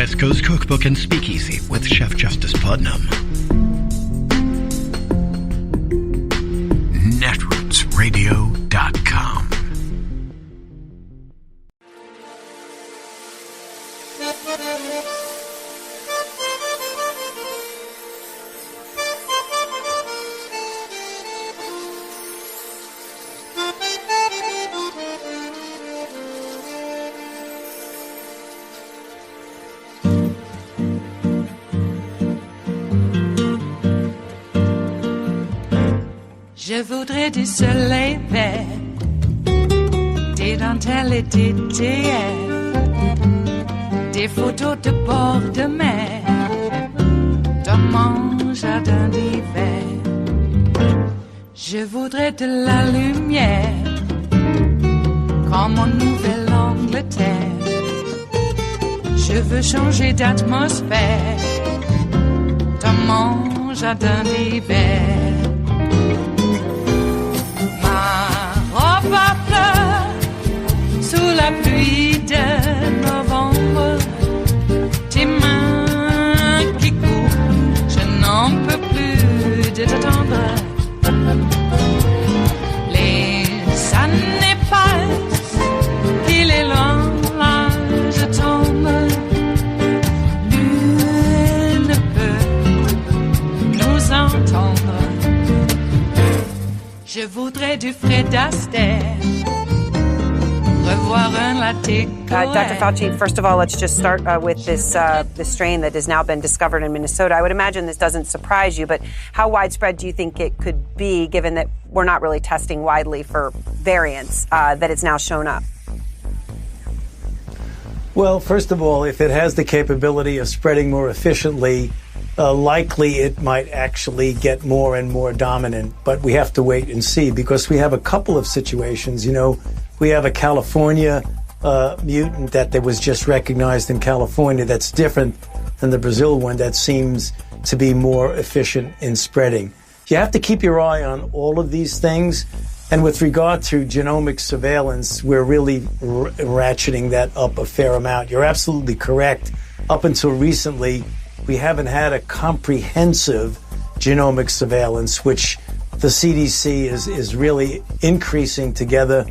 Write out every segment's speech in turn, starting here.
West Coast Cookbook and Speakeasy with Chef Justice Putnam. Netrootsradio.com. Je voudrais du soleil vert, des dentelles et des théières, des photos de bord de mer, dans mon jardin d'hiver. Je voudrais de la lumière, comme en Nouvelle-Angleterre. Je veux changer d'atmosphère, dans mon jardin d'hiver. Ma fleur sous la pluie de novembre, tes mains qui courent, je n'en peux plus de t'attendre. Les années passent, il est long, là je tombe. Nul ne peut nous entendre. Je voudrais du Fred Astaire, revoir un latte. Dr. Fauci, first of all, let's just start with this strain that has now been discovered in Minnesota. I would imagine this doesn't surprise you, but how widespread do you think it could be, given that we're not really testing widely for variants, that it's now shown up? Well, first of all, if it has the capability of spreading more efficiently, likely it might actually get more and more dominant, but we have to wait and see because we have a couple of situations. You know, we have a California mutant that was just recognized in California that's different than the Brazil one that seems to be more efficient in spreading. You have to keep your eye on all of these things. And with regard to genomic surveillance, we're really ratcheting that up a fair amount. You're absolutely correct. Up until recently, we haven't had a comprehensive genomic surveillance, which the CDC is really increasing together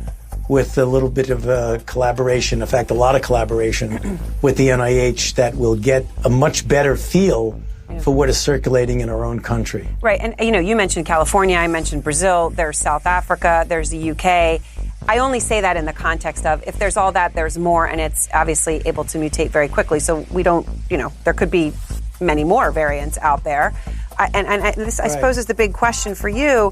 with a little bit of collaboration, in fact, a lot of collaboration with the NIH that will get a much better feel for what is circulating in our own country. Right. And, you know, you mentioned California, I mentioned Brazil, there's South Africa, there's the UK. I only say that in the context of if there's all that, there's more, and it's obviously able to mutate very quickly. So we don't, you know, there could be many more variants out there. This, I suppose, is the big question for you.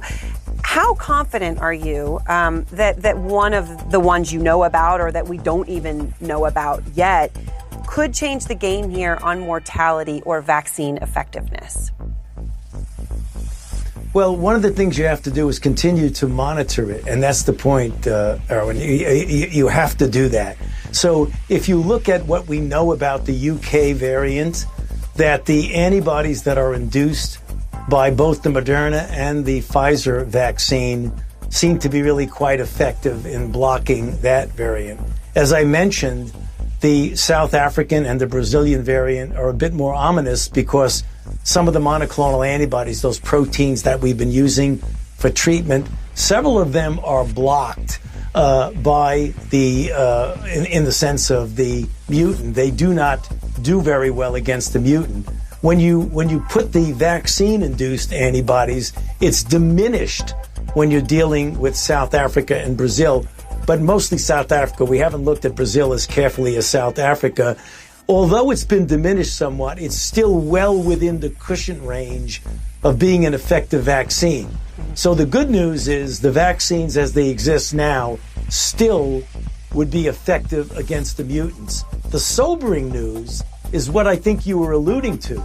How confident are you that one of the ones you know about or that we don't even know about yet could change the game here on mortality or vaccine effectiveness? Well, one of the things you have to do is continue to monitor it, and that's the point, Erwin. You have to do that. So if you look at what we know about the UK variant, that the antibodies that are induced by both the Moderna and the Pfizer vaccine seem to be really quite effective in blocking that variant. As I mentioned, the South African and the Brazilian variant are a bit more ominous because some of the monoclonal antibodies, those proteins that we've been using for treatment, several of them are blocked by the, in the sense of the mutant. They do not do very well against the mutant. When you put the vaccine-induced antibodies, it's diminished when you're dealing with South Africa and Brazil, but mostly South Africa. We haven't looked at Brazil as carefully as South Africa. Although it's been diminished somewhat, it's still well within the cushion range of being an effective vaccine. So the good news is the vaccines as they exist now still would be effective against the mutants. The sobering news is what I think you were alluding to,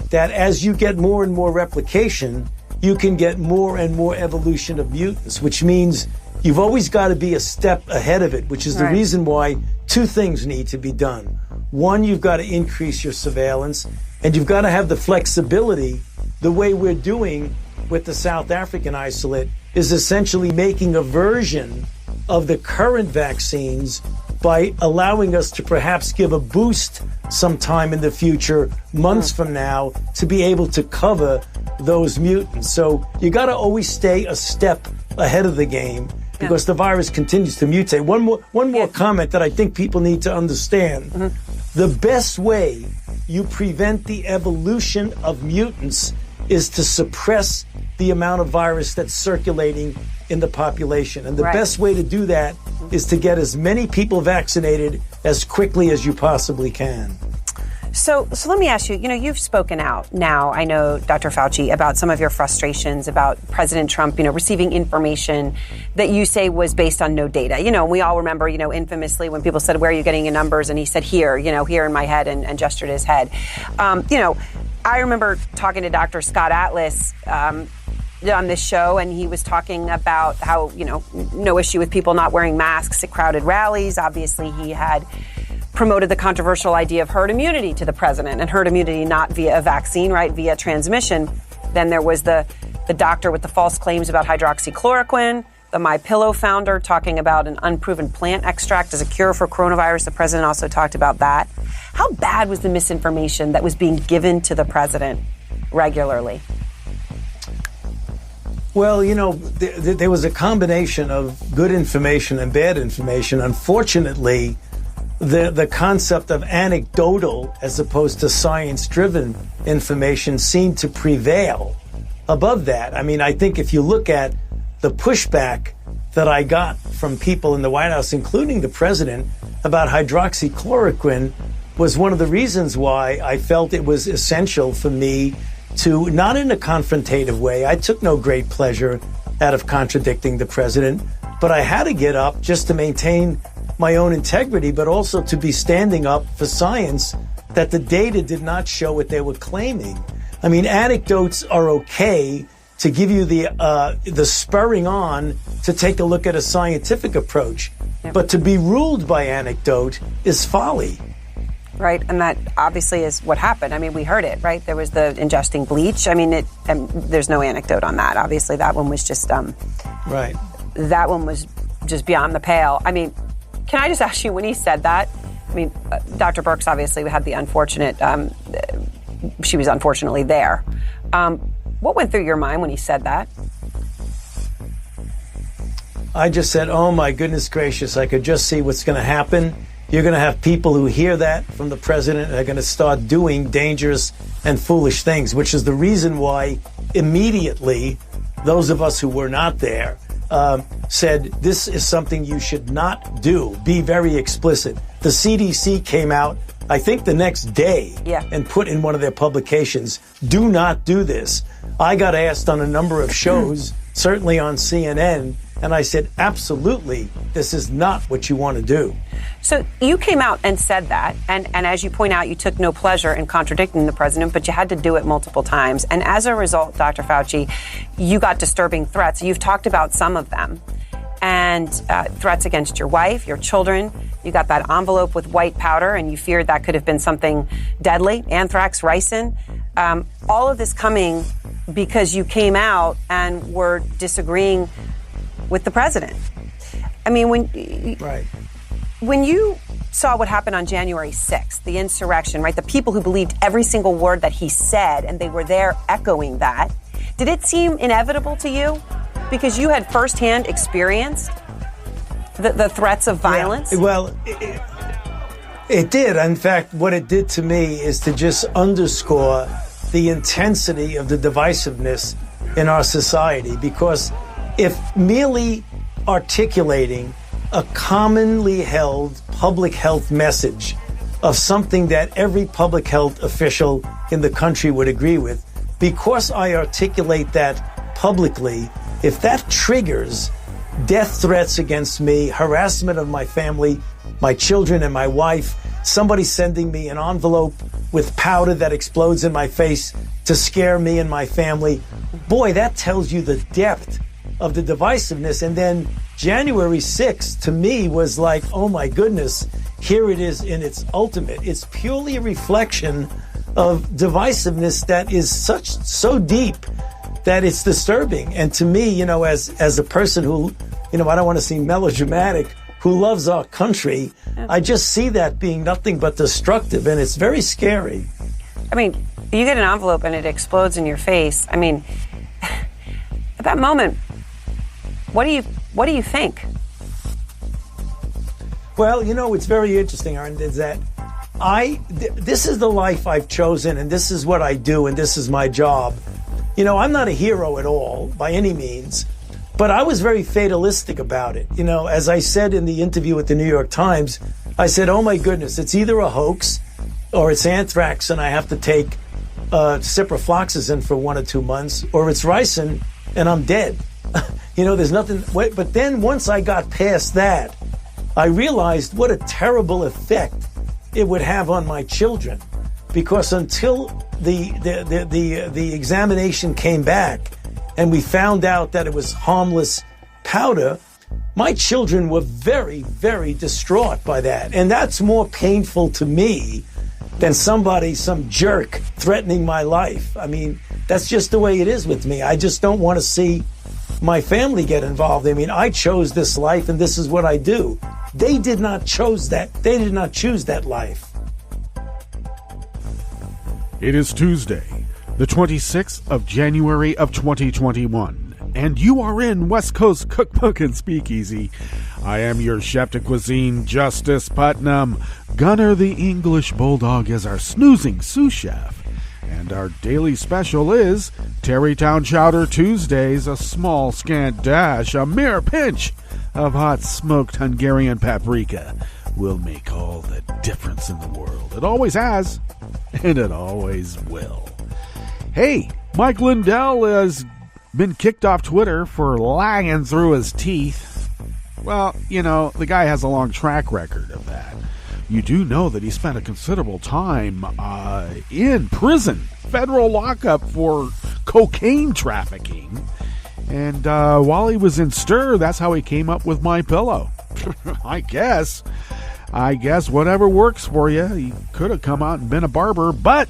that as you get more and more replication, you can get more and more evolution of mutants, which means you've always got to be a step ahead of it, which is the reason why two things need to be done. One, you've got to increase your surveillance, and you've got to have the flexibility. The way we're doing with the South African isolate is essentially making a version of the current vaccines by allowing us to perhaps give a boost sometime in the future, months from now, to be able to cover those mutants. So you got to always stay a step ahead of the game because the virus continues to mutate. One more comment that I think people need to understand. The best way you prevent the evolution of mutants is to suppress the amount of virus that's circulating in the population. And the best way to do that is to get as many people vaccinated as quickly as you possibly can. So let me ask you, you've spoken out now, I know, Dr. Fauci, about some of your frustrations about President Trump, receiving information that you say was based on no data. We all remember, infamously when people said, where are you getting your numbers? And he said, here in my head, and gestured his head. I remember talking to Dr. Scott Atlas on this show, and he was talking about how, no issue with people not wearing masks at crowded rallies. Obviously, he had promoted the controversial idea of herd immunity to the president, and herd immunity not via a vaccine, right, via transmission. Then there was the doctor with the false claims about hydroxychloroquine, the MyPillow founder talking about an unproven plant extract as a cure for coronavirus. The president also talked about that. How bad was the misinformation that was being given to the president regularly? Well, there was a combination of good information and bad information. Unfortunately, the concept of anecdotal as opposed to science-driven information seemed to prevail above that. I mean, I think if you look at the pushback that I got from people in the White House, including the president, about hydroxychloroquine, was one of the reasons why I felt it was essential for me to, not in a confrontative way, I took no great pleasure out of contradicting the president, but I had to get up just to maintain my own integrity, but also to be standing up for science that the data did not show what they were claiming. I mean, anecdotes are okay to give you the spurring on to take a look at a scientific approach, but to be ruled by anecdote is folly. Right, and that obviously is what happened. I mean, we heard it, right? There was the ingesting bleach. I mean, there's no anecdote on that. Obviously, that one was just right. That one was just beyond the pale. I mean, can I just ask you, when he said that, I mean, Dr. Birx obviously had the unfortunate, she was unfortunately there. What went through your mind when he said that? I just said, oh my goodness gracious, I could just see what's going to happen. You're going to have people who hear that from the president and are going to start doing dangerous and foolish things, which is the reason why immediately those of us who were not there said, this is something you should not do. Be very explicit. The CDC came out, I think the next day, and put in one of their publications, do not do this. I got asked on a number of shows, certainly on CNN, and I said, absolutely, this is not what you want to do. So you came out and said that, and as you point out, you took no pleasure in contradicting the president, but you had to do it multiple times. And as a result, Dr. Fauci, you got disturbing threats. You've talked about some of them, and threats against your wife, your children. You got that envelope with white powder, and you feared that could have been something deadly, anthrax, ricin. All of this coming because you came out and were disagreeing with the president. I mean, when you saw what happened on January 6th, the insurrection, right? The people who believed every single word that he said, and they were there echoing that. Did it seem inevitable to you? Because you had firsthand experienced the threats of violence? Yeah, well, it did. In fact, what it did to me is to just underscore the intensity of the divisiveness in our society. Because if merely articulating a commonly held public health message of something that every public health official in the country would agree with, because I articulate that publicly, if that triggers death threats against me, harassment of my family, my children and my wife, somebody sending me an envelope with powder that explodes in my face to scare me and my family, boy, that tells you the depth of the divisiveness. And then January 6th, to me, was like, oh my goodness, here it is in its ultimate. It's purely a reflection of divisiveness that is so deep that it's disturbing. And to me, as a person who, I don't want to seem melodramatic, who loves our country, I just see that being nothing but destructive, and it's very scary. I mean, you get an envelope and it explodes in your face. I mean, at that moment, what do you think? Well, you know, it's very interesting, Aaron, is that this is the life I've chosen, and this is what I do, and this is my job. You know, I'm not a hero at all, by any means, but I was very fatalistic about it. You know, as I said in the interview with the New York Times, I said, oh my goodness, it's either a hoax or it's anthrax and I have to take ciprofloxacin for 1 or 2 months, or it's ricin and I'm dead. You know, there's nothing. But then once I got past that, I realized what a terrible effect it would have on my children, because until the examination came back and we found out that it was harmless powder, my children were very, very distraught by that. And that's more painful to me than some jerk threatening my life. I mean, that's just the way it is with me. I just don't want to see my family get involved. I mean, I chose this life and this is what I do. They did not choose that. They did not choose that life. It is Tuesday, the 26th of January of 2021, and you are in West Coast Cookbook and Speakeasy. I am your chef de cuisine, Justice Putnam. Gunner the English Bulldog is our snoozing sous chef. And our daily special is Tarrytown Chowder Tuesdays, a small scant dash, a mere pinch of hot smoked Hungarian paprika will make all the difference in the world. It always has, and it always will. Hey, Mike Lindell has been kicked off Twitter for lying through his teeth. Well, you know, the guy has a long track record of that. You do know that he spent a considerable time in prison, federal lockup for cocaine trafficking. And while he was in stir, that's how he came up with My Pillow. I guess whatever works for you. He could have come out and been a barber, but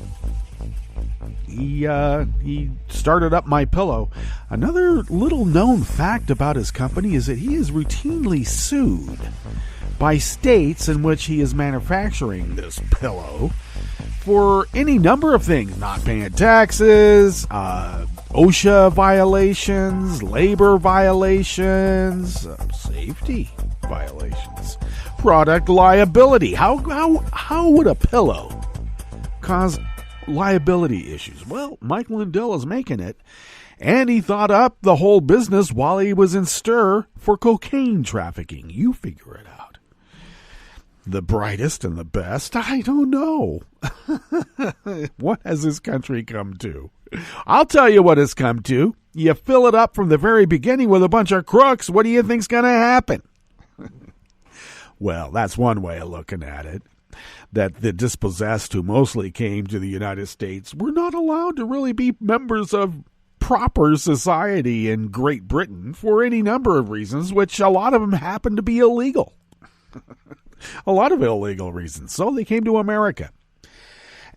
he started up My Pillow. Another little known fact about his company is that he is routinely sued by states in which he is manufacturing this pillow for any number of things: not paying taxes, OSHA violations, labor violations, safety violations, product liability. How would a pillow cause liability issues? Well, Mike Lindell is making it, and he thought up the whole business while he was in stir for cocaine trafficking. You figure it out. The brightest and the best? I don't know. What has this country come to? I'll tell you what it's come to. You fill it up from the very beginning with a bunch of crooks. What do you think's going to happen? Well, that's one way of looking at it. That the dispossessed who mostly came to the United States were not allowed to really be members of proper society in Great Britain for any number of reasons, which a lot of them happen to be illegal. A lot of illegal reasons. So they came to America.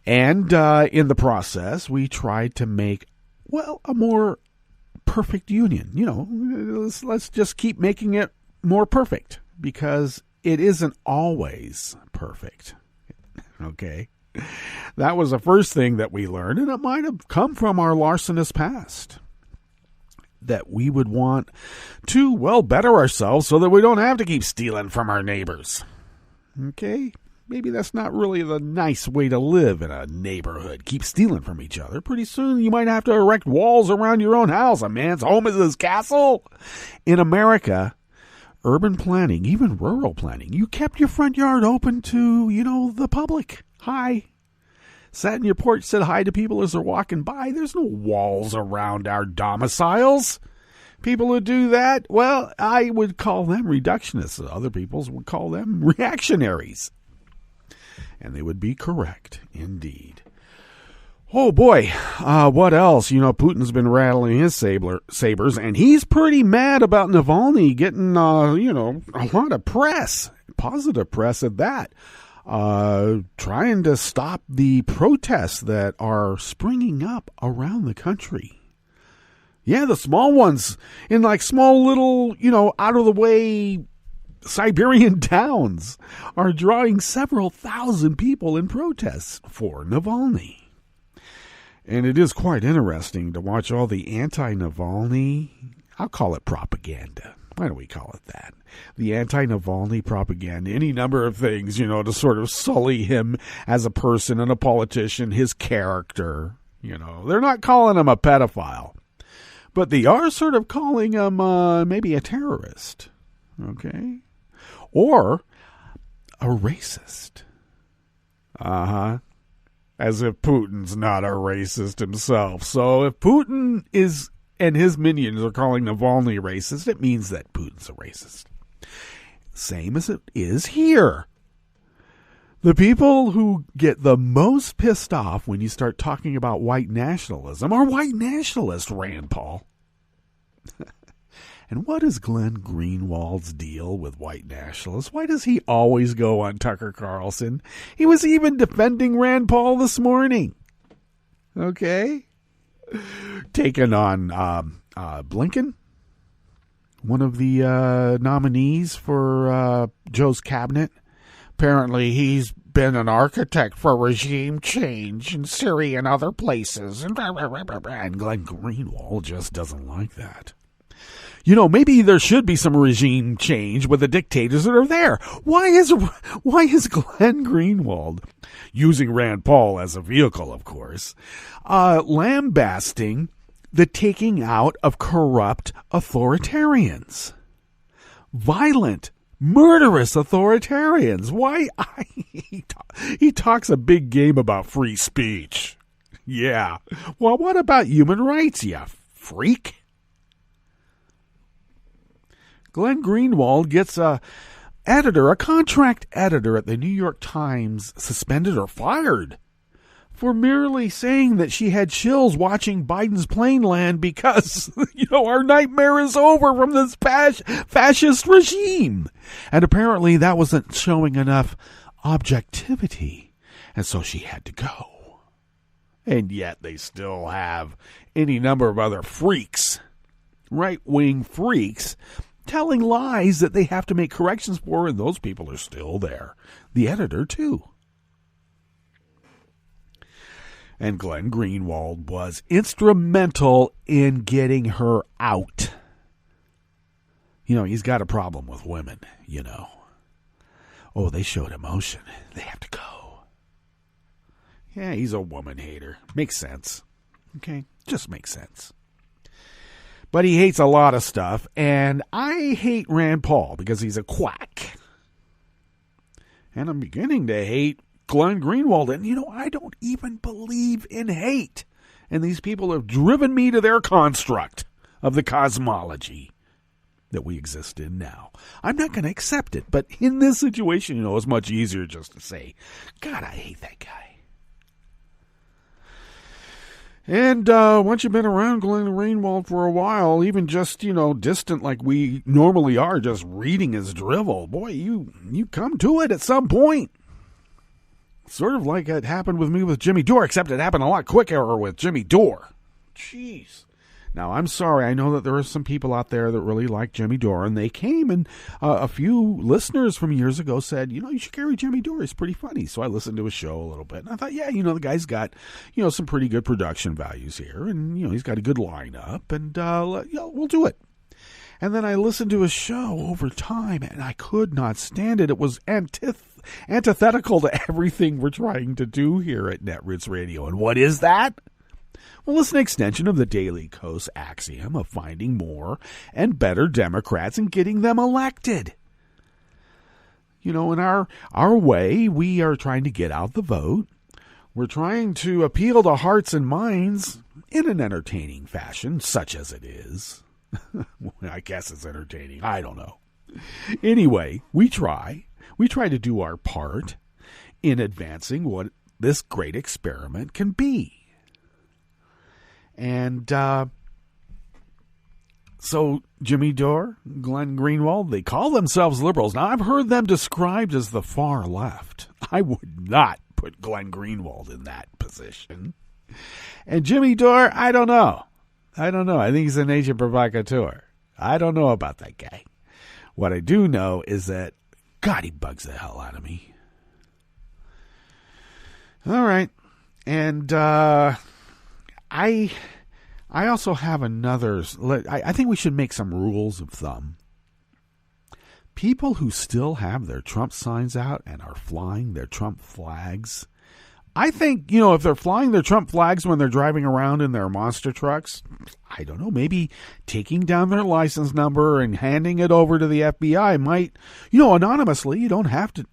And in the process, we tried to make, well, a more perfect union. You know, let's just keep making it more perfect, because it isn't always perfect. Okay? That was the first thing that we learned, and it might have come from our larcenous past. That we would want to, well, better ourselves so that we don't have to keep stealing from our neighbors. Okay? Maybe that's not really the nice way to live in a neighborhood. Keep stealing from each other. Pretty soon you might have to erect walls around your own house. A man's home is his castle. In America, urban planning, even rural planning, you kept your front yard open to, you know, the public. Hi. Sat in your porch, said hi to people as they're walking by. There's no walls around our domiciles. People who do that, well, I would call them reductionists. Other people would call them reactionaries. And they would be correct, indeed. Oh, boy. What else? You know, Putin's been rattling his sabers, and he's pretty mad about Navalny getting, a lot of press, positive press at that. Trying to stop the protests that are springing up around the country. Yeah, the small ones in like small little, out of the way Siberian towns are drawing several thousand people in protests for Navalny. And it is quite interesting to watch all the anti-Navalny, I'll call it propaganda. Why don't we call it that? The anti-Navalny propaganda, any number of things, to sort of sully him as a person and a politician, his character. They're not calling him a pedophile, but they are sort of calling him maybe a terrorist, okay? Or a racist. As if Putin's not a racist himself. So if Putin is and his minions are calling Navalny racist, it means that Putin's a racist. Same as it is here. The people who get the most pissed off when you start talking about white nationalism are white nationalists, Rand Paul. And what is Glenn Greenwald's deal with white nationalists? Why does he always go on Tucker Carlson? He was even defending Rand Paul this morning. Okay? Taken on Blinken, one of the nominees for Joe's cabinet. Apparently, he's been an architect for regime change in Syria and other places. And Glenn Greenwald just doesn't like that. Maybe there should be some regime change with the dictators that are there. Why is Glenn Greenwald, using Rand Paul as a vehicle, of course, lambasting the taking out of corrupt authoritarians? Violent, murderous authoritarians. Why? He talks a big game about free speech. Yeah. Well, what about human rights, you freak? Glenn Greenwald gets a contract editor at the New York Times suspended or fired for merely saying that she had chills watching Biden's plane land because, our nightmare is over from this fascist regime. And apparently that wasn't showing enough objectivity. And so she had to go. And yet they still have any number of other freaks, right-wing freaks, telling lies that they have to make corrections for, and those people are still there. The editor, too. And Glenn Greenwald was instrumental in getting her out. He's got a problem with women, Oh, they showed emotion. They have to go. Yeah, he's a woman hater. Makes sense. Okay? Just makes sense. But he hates a lot of stuff, and I hate Rand Paul because he's a quack. And I'm beginning to hate Glenn Greenwald, and I don't even believe in hate. And these people have driven me to their construct of the cosmology that we exist in now. I'm not going to accept it, but in this situation, it's much easier just to say, God, I hate that guy. And once you've been around Glenn Greenwald for a while, even just, distant like we normally are, just reading his drivel, boy, you come to it at some point. Sort of like it happened with me with Jimmy Dore, except it happened a lot quicker with Jimmy Dore. Jeez. Now, I'm sorry. I know that there are some people out there that really like Jimmy Dore, and they came, and a few listeners from years ago said, you should carry Jimmy Dore. He's pretty funny. So I listened to his show a little bit, and I thought, yeah, the guy's got, some pretty good production values here, and, he's got a good lineup, and, we'll do it. And then I listened to his show over time, and I could not stand it. It was antithetical to everything we're trying to do here at Netroots Radio. And what is that? Well, it's an extension of the Daily Kos axiom of finding more and better Democrats and getting them elected. In our way, we are trying to get out the vote. We're trying to appeal to hearts and minds in an entertaining fashion, such as it is. I guess it's entertaining. I don't know. Anyway, we try. We try to do our part in advancing what this great experiment can be. And so Jimmy Dore, Glenn Greenwald, they call themselves liberals. Now, I've heard them described as the far left. I would not put Glenn Greenwald in that position. And Jimmy Dore, I don't know. I think he's an agent provocateur. I don't know about that guy. What I do know is that, God, he bugs the hell out of me. All right. And I also have another. I think we should make some rules of thumb. People who still have their Trump signs out and are flying their Trump flags, I think, if they're flying their Trump flags when they're driving around in their monster trucks, I don't know, maybe taking down their license number and handing it over to the FBI might, anonymously. You don't have to,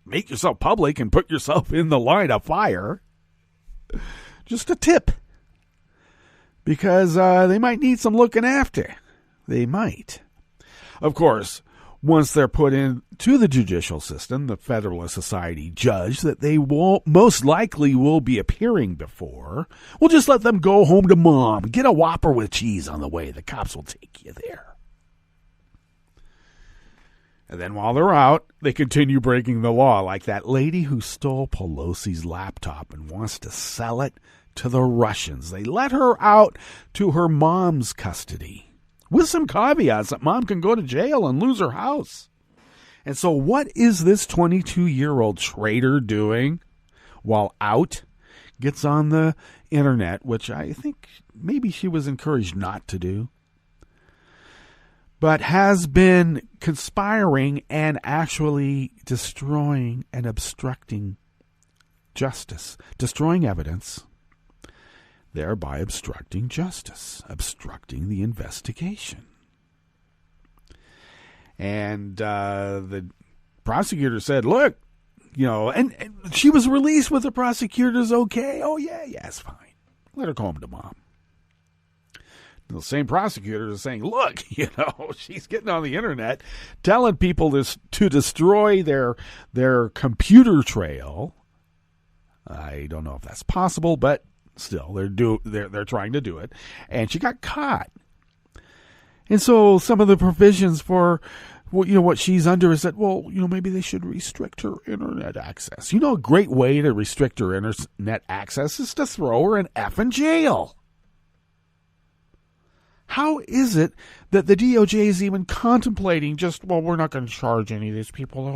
make yourself public and put yourself in the line of fire. Just a tip. Because they might need some looking after. They might. Of course, once they're put into the judicial system, the Federalist Society judge that they most likely will be appearing before, will just let them go home to mom. Get a Whopper with cheese on the way. The cops will take you there. And then while they're out, they continue breaking the law, like that lady who stole Pelosi's laptop and wants to sell it to the Russians. They let her out to her mom's custody, with some caveats that mom can go to jail and lose her house. And so what is this 22-year-old traitor doing while out? Gets on the internet, which I think maybe she was encouraged not to do, but has been conspiring and actually destroying and obstructing justice, destroying evidence, thereby obstructing justice, obstructing the investigation. And the prosecutor said, look, and she was released with the prosecutor's okay. Oh, yeah, it's fine. Let her go home to mom. The same prosecutor is saying, look, she's getting on the internet telling people to destroy their computer trail. I don't know if that's possible, but still, they're trying to do it, and she got caught. And so some of the provisions for what she's under is that, maybe they should restrict her internet access. A great way to restrict her internet access is to throw her in effing jail. How is it that the DOJ is even contemplating we're not going to charge any of these people.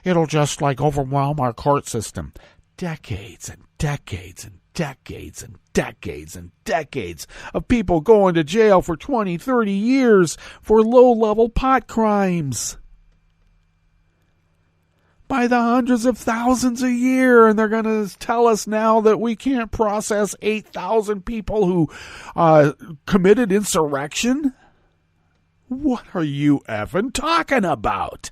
It'll just overwhelm our court system. Decades and decades and decades and decades and decades of people going to jail for 20, 30 years for low-level pot crimes. By the hundreds of thousands a year, and they're going to tell us now that we can't process 8,000 people who committed insurrection? What are you effing talking about?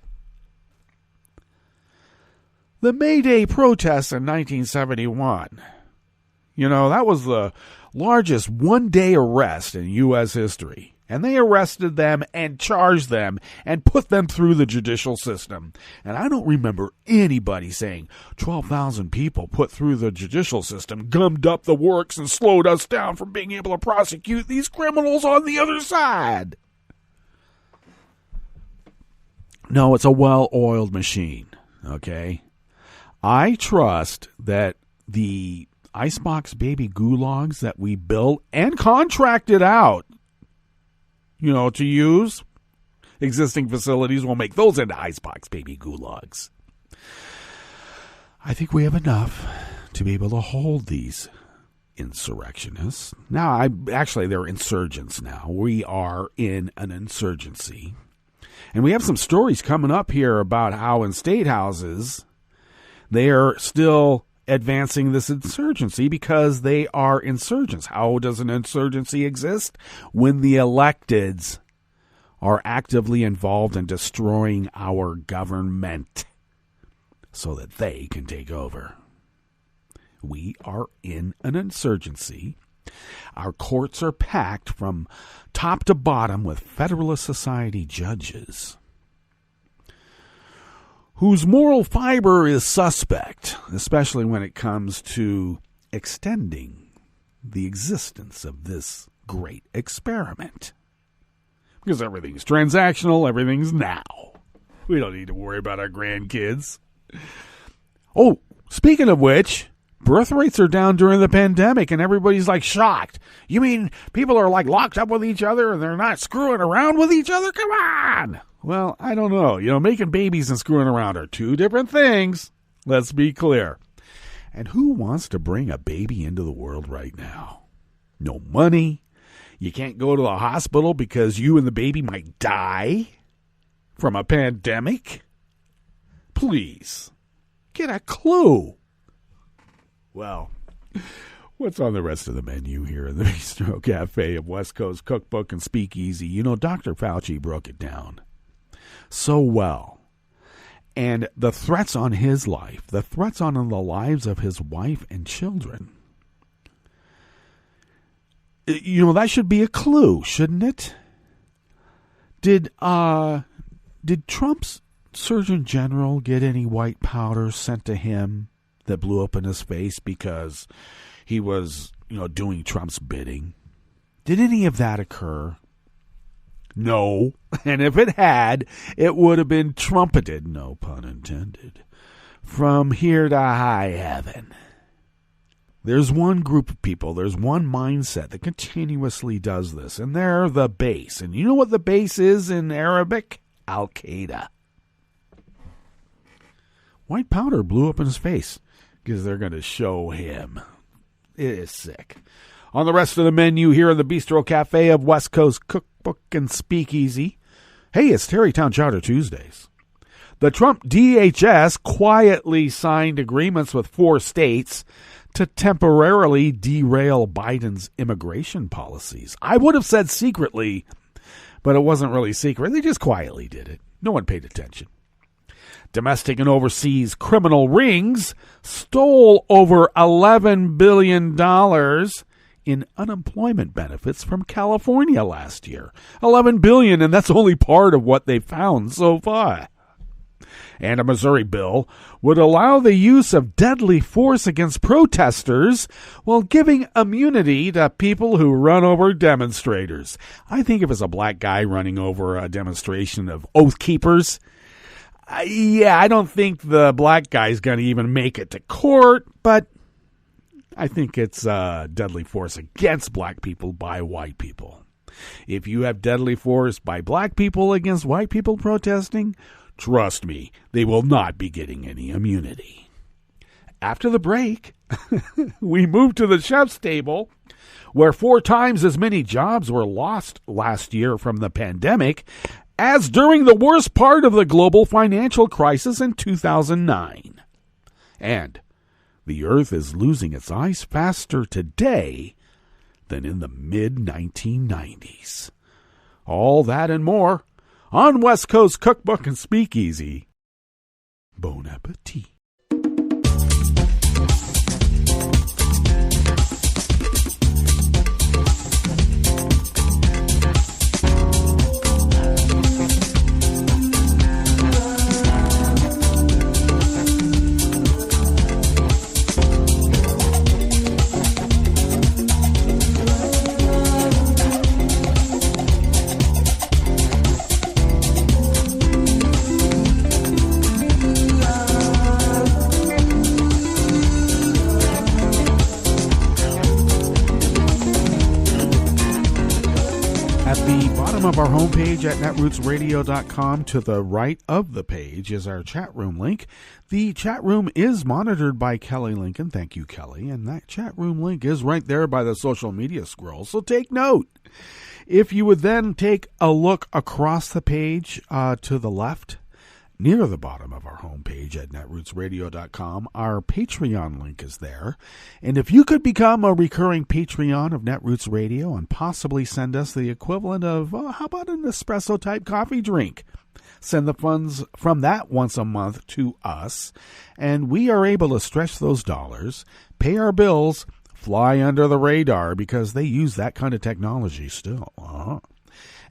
The May Day protests in 1971. That was the largest one-day arrest in U.S. history. And they arrested them and charged them and put them through the judicial system. And I don't remember anybody saying 12,000 people put through the judicial system gummed up the works and slowed us down from being able to prosecute these criminals on the other side. No, it's a well-oiled machine, okay? I trust that the Icebox baby gulags that we built and contracted out, to use, existing facilities will make those into Icebox baby gulags. I think we have enough to be able to hold these insurrectionists. Now, they're insurgents now. We are in an insurgency. And we have some stories coming up here about how in state houses they are still advancing this insurgency because they are insurgents. How does an insurgency exist? When the electeds are actively involved in destroying our government so that they can take over. We are in an insurgency. Our courts are packed from top to bottom with Federalist Society judges whose moral fiber is suspect, especially when it comes to extending the existence of this great experiment. Because everything's transactional, everything's now. We don't need to worry about our grandkids. Oh, speaking of which, Birth rates are down during the pandemic, and everybody's like shocked. You mean people are like locked up with each other and they're not screwing around with each other? Come on. Well, I don't know. Making babies and screwing around are two different things. Let's be clear. And who wants to bring a baby into the world right now? No money. You can't go to the hospital because you and the baby might die from a pandemic. Please, get a clue. Well, what's on the rest of the menu here in the Bistro Cafe of West Coast Cookbook and Speakeasy? Dr. Fauci broke it down so well. And the threats on his life, the threats on the lives of his wife and children, that should be a clue, shouldn't it? Did Trump's Surgeon General get any white powder sent to him that blew up in his face because he was, doing Trump's bidding? Did any of that occur? No. And if it had, it would have been trumpeted, no pun intended, from here to high heaven. There's one group of people, there's one mindset that continuously does this, and they're the base. And you know what the base is in Arabic? Al-Qaeda. White powder blew up in his face because they're going to show him. It is sick. On the rest of the menu here in the Bistro Cafe of West Coast Cookbook and Speakeasy, hey, it's Tarrytown Chowder Tuesdays. The Trump DHS quietly signed agreements with 4 states to temporarily derail Biden's immigration policies. I would have said secretly, but it wasn't really secret. They just quietly did it. No one paid attention. Domestic and overseas criminal rings stole over $11 billion in unemployment benefits from California last year. $11 billion, and that's only part of what they found so far. And a Missouri bill would allow the use of deadly force against protesters while giving immunity to people who run over demonstrators. I think if it's a black guy running over a demonstration of Oath Keepers, I don't think the black guy's going to even make it to court, but I think it's deadly force against black people by white people. If you have deadly force by black people against white people protesting, trust me, they will not be getting any immunity. After the break, we move to the chef's table, where 4 times as many jobs were lost last year from the pandemic as during the worst part of the global financial crisis in 2009. And the Earth is losing its ice faster today than in the mid-1990s. All that and more on West Coast Cookbook and Speakeasy. Bon appetit. Of our homepage at netrootsradio.com, to the right of the page is our chat room link. The chat room is monitored by Kelly Lincoln. Thank you, Kelly. And that chat room link is right there by the social media scroll, so take note. If you would then take a look across the page to the left, near the bottom of our homepage at netrootsradio.com, our Patreon link is there. And if you could become a recurring Patreon of Netroots Radio and possibly send us the equivalent of, how about an espresso-type coffee drink? Send the funds from that once a month to us, and we are able to stretch those dollars, pay our bills, fly under the radar, because they use that kind of technology still.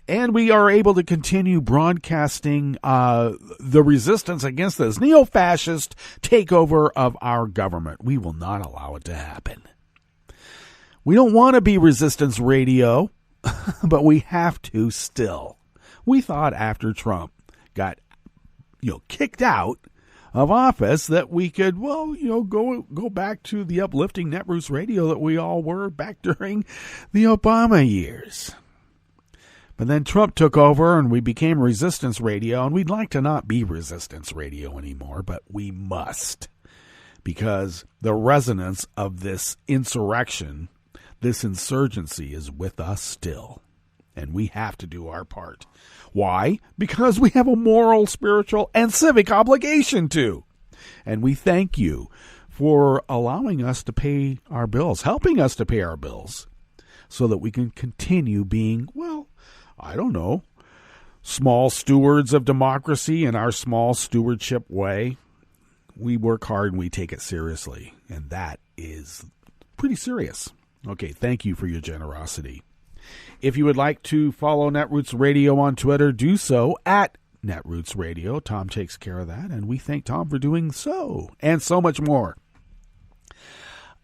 And we are able to continue broadcasting the resistance against this neo-fascist takeover of our government. We will not allow it to happen. We don't want to be resistance radio, but we have to still. We thought after Trump got kicked out of office that we could, go back to the uplifting Netroots radio that we all were back during the Obama years. But then Trump took over and we became resistance radio, and we'd like to not be resistance radio anymore, but we must, because the resonance of this insurrection, this insurgency, is with us still, and we have to do our part. Why? Because we have a moral, spiritual, and civic obligation to. And we thank you for allowing us to pay our bills, helping us to pay our bills, so that we can continue being, small stewards of democracy in our small stewardship way. We work hard and we take it seriously, and that is pretty serious. Okay, thank you for your generosity. If you would like to follow Netroots Radio on Twitter, do so at Netroots Radio. Tom takes care of that, and we thank Tom for doing so, and so much more.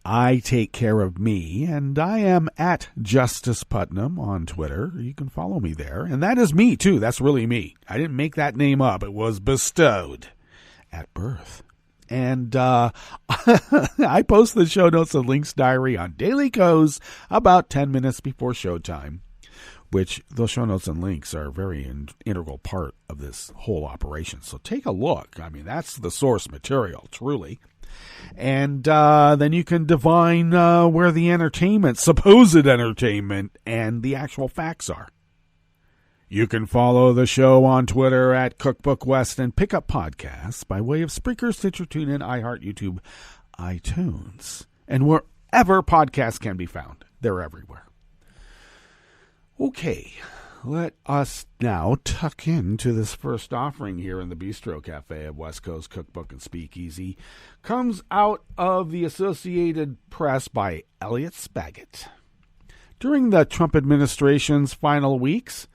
I take care of me, and I am at Justice Putnam on Twitter. You can follow me there, and that is me, too. That's really me. I didn't make that name up. It was bestowed at birth. And I post the show notes and links diary on Daily Co's about 10 minutes before showtime, which those show notes and links are a very integral part of this whole operation. So take a look. I mean, that's the source material, truly. And then you can divine where the entertainment, supposed entertainment, and the actual facts are. You can follow the show on Twitter at Cookbook West and pick up podcasts by way of Spreaker, Stitcher, TuneIn, iHeart, YouTube, iTunes, and wherever podcasts can be found. They're everywhere. Okay, let us now tuck into this first offering here in the Bistro Cafe of West Coast Cookbook and Speakeasy. Comes out of the Associated Press by Elliot Spaggett. During the Trump administration's final weeks,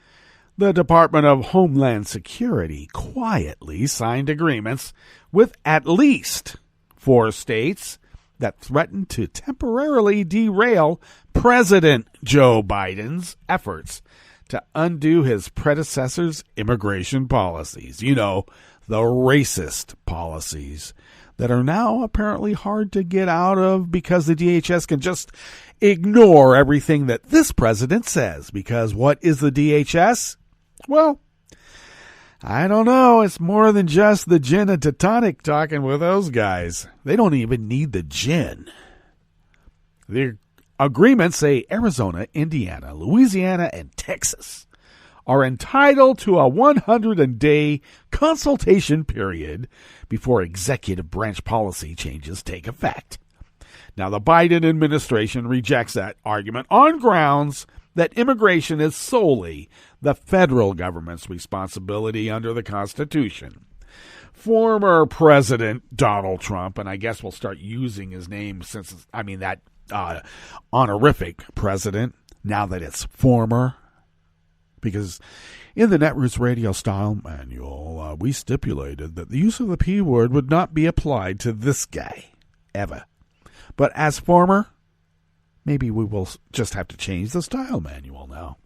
the Department of Homeland Security quietly signed agreements with at least 4 states that threatened to temporarily derail President Joe Biden's efforts to undo his predecessor's immigration policies. You know, the racist policies that are now apparently hard to get out of because the DHS can just ignore everything that this president says. Because what is the DHS? Well, I don't know. It's more than just the gin and tonic talking with those guys. They don't even need the gin. The agreements say Arizona, Indiana, Louisiana, and Texas are entitled to a 100-day consultation period before executive branch policy changes take effect. Now, the Biden administration rejects that argument on grounds that immigration is solely the federal government's responsibility under the Constitution. Former President Donald Trump, and I guess we'll start using his name since, that honorific president, now that it's former, because in the Netroots Radio Style Manual, we stipulated that the use of the P word would not be applied to this guy, ever. But as former, maybe we will just have to change the style manual now.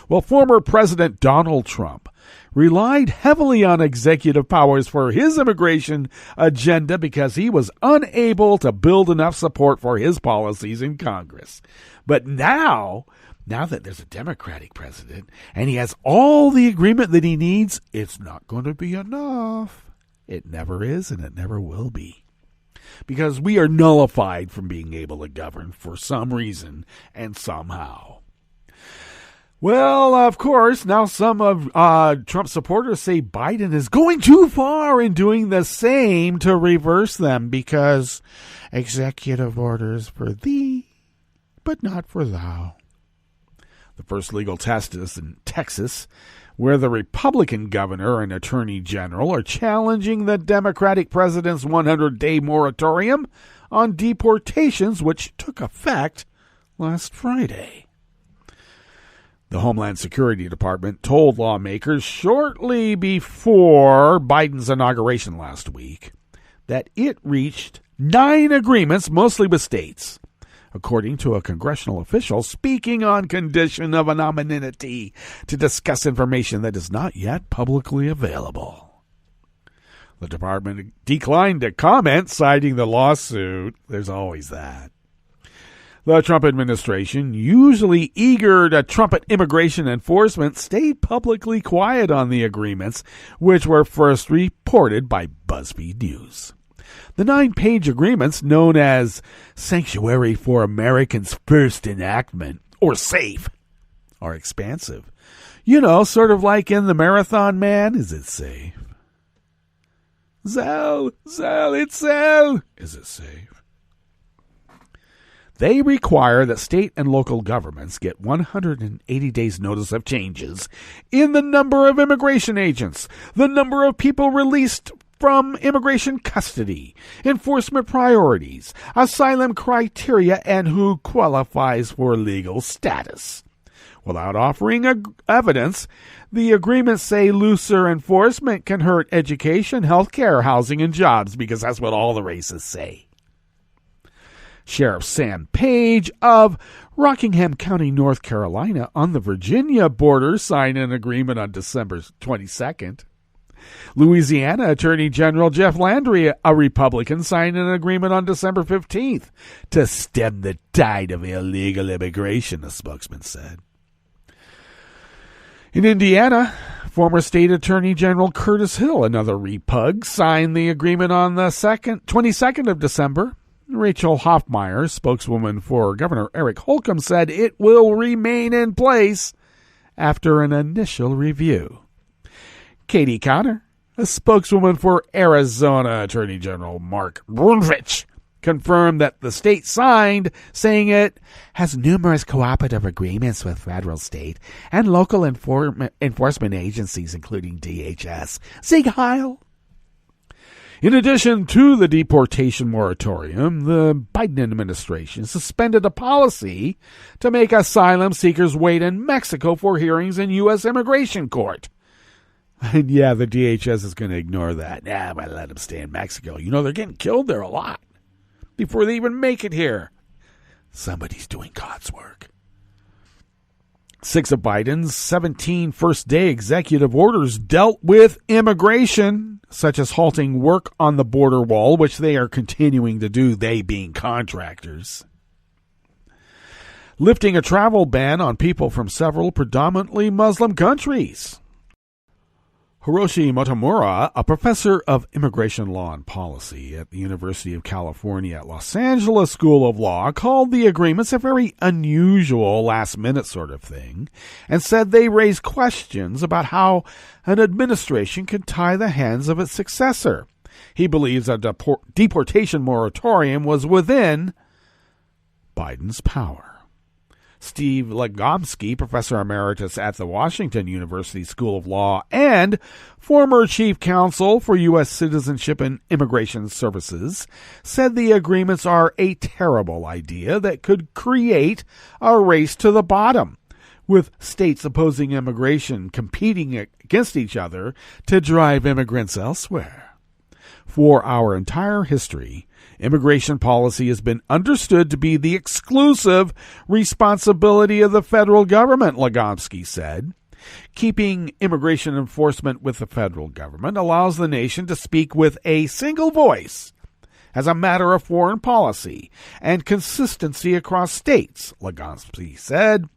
Well, former President Donald Trump relied heavily on executive powers for his immigration agenda because he was unable to build enough support for his policies in Congress. But now that there's a Democratic president and he has all the agreement that he needs, it's not going to be enough. It never is, and it never will be. Because we are nullified from being able to govern for some reason and somehow. Well, of course, now some of Trump supporters say Biden is going too far in doing the same to reverse them because executive orders for thee, but not for thou. The first legal test is in Texas, where the Republican governor and attorney general are challenging the Democratic president's 100-day moratorium on deportations, which took effect last Friday. The Homeland Security Department told lawmakers shortly before Biden's inauguration last week that it reached 9 agreements, mostly with states, according to a congressional official speaking on condition of anonymity to discuss information that is not yet publicly available. The department declined to comment, citing the lawsuit. There's always that. The Trump administration, usually eager to trumpet immigration enforcement, stayed publicly quiet on the agreements, which were first reported by BuzzFeed News. The 9-page agreements, known as Sanctuary for Americans' First Enactment, or SAFE, are expansive. You know, sort of like in The Marathon Man, is it safe? Zell, it's Zell. Is it safe? They require that state and local governments get 180 days notice of changes in the number of immigration agents, the number of people released from immigration custody, enforcement priorities, asylum criteria, and who qualifies for legal status. Without offering evidence, the agreements say looser enforcement can hurt education, healthcare, housing, and jobs, because that's what all the races say. Sheriff Sam Page of Rockingham County, North Carolina, on the Virginia border, signed an agreement on December 22nd. Louisiana Attorney General Jeff Landry, a Republican, signed an agreement on December 15th to stem the tide of illegal immigration, the spokesman said. In Indiana, former state attorney General Curtis Hill, another Repug, signed the agreement on the 22nd of December. Rachel Hoffmeyer, spokeswoman for Governor Eric Holcomb, said it will remain in place after an initial review. Katie Conner, a spokeswoman for Arizona Attorney General Mark Brunvich, confirmed that the state signed, saying it has numerous cooperative agreements with federal, state, and local enforcement agencies, including DHS. Sieg Heil! In addition to the deportation moratorium, the Biden administration suspended a policy to make asylum seekers wait in Mexico for hearings in U.S. immigration court. And yeah, the DHS is going to ignore that. Nah, but let them stay in Mexico. You know, they're getting killed there a lot before they even make it here. Somebody's doing God's work. 6 of Biden's 17 first-day executive orders dealt with immigration, such as halting work on the border wall, which they are continuing to do, they being contractors. Lifting a travel ban on people from several predominantly Muslim countries. Hiroshi Motomura, a professor of immigration law and policy at the University of California at Los Angeles School of Law, called the agreements a very unusual last-minute sort of thing and said they raise questions about how an administration can tie the hands of its successor. He believes a deportation moratorium was within Biden's power. Steve Legomsky, professor emeritus at the Washington University School of Law and former chief counsel for U.S. Citizenship and Immigration Services, said the agreements are a terrible idea that could create a race to the bottom, with states opposing immigration competing against each other to drive immigrants elsewhere. For our entire history, immigration policy has been understood to be the exclusive responsibility of the federal government, Legomsky said. Keeping immigration enforcement with the federal government allows the nation to speak with a single voice as a matter of foreign policy and consistency across states, Legomsky said.